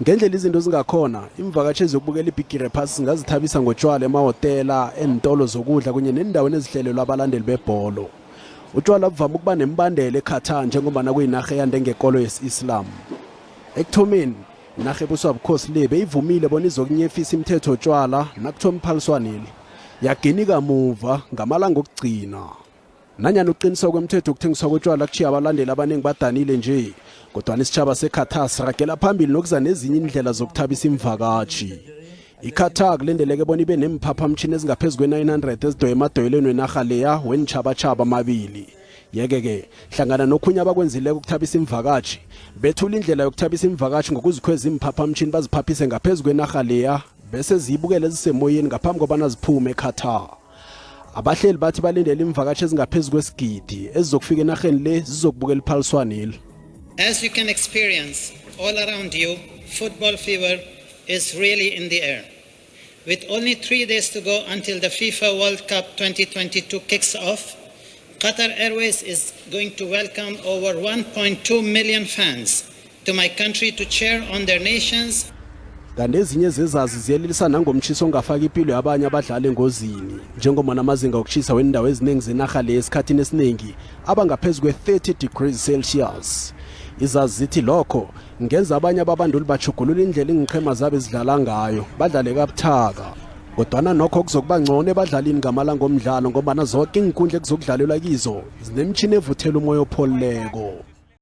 Ngendlela izinto zingakhona, imvakashi ezokubukela ibhigiri ephasi singazithabisa ngotshwala emahotela, entolo zokudla kunye nendaweni ezihlelelwa abalandeli bebholo. Utshwala buvama ukuba nembandela eKatar njengoba kuyinarha eyande ngekolo yesi-Islam. Ekuthomeni, inarha ebuswa bukhosi le beyivumile bona izokunyefisa imithetho yotshwala nakuthiwa imphaliswaneli. Yagini kamuva ngamalanga okugcina. Nanyana uqiniswa kwemithetho ukuthengiswa kotshwala kuchiya abalandeli abaningi badanile nje, kodwa isitjhaba seKatar siragela phambili nokuza nezinye indlela zokuthabisa imvakashi. IQatar kulendeleke bona ibe nemphaphamtjhini ezingaphezulu kwe-900 ezidoye emadoyelweni wenarha leya wenitjhabatjhaba amabili. Yeke-ke, hlangana nokhunye abakwenzileko ukuthabisa imvakashi, bethula indlela yokuthabisa imvakashi ngokuzikhweza imphaphamtjhini baziphaphise ngaphezu kwenarha leya bese ziyibukele zisemoyeni ngaphambi kobana ziphume eQatar. Abahleli bathi balindele imvakashi ezingaphezulu kwesigidi ezizokufika enarheni le zizokubukela iphaliswaneli. As you can experience all around you, football fever is really in the air. With only 3 days to go until the FIFA World Cup 2022 kicks off, Qatar Airways is going to welcome over 1.2 million fans to my country to cheer on their nations. Kanti ezinye zezazi ziyelelisa nangomtshiso ongafaka impilo yabanye abadlali engozini, njengoba namazinga okushisa wendawo eziningi zenarha le esikhathini esiningi abangaphezulu kwe-30 degrees Celsius. Izazi zithi lokho ngenza abanye ababanduli bajugulula indlela ingiqhema zabo ezidlala ngayo badlale kabuthaka. Kodwana nokho kuzokuba ngcono ebadlalini ngamalanga omdlalo ngoba zonke iinkundla ekuzokudlalelwa kizo zinemtjhini evuthela umoya opholileko.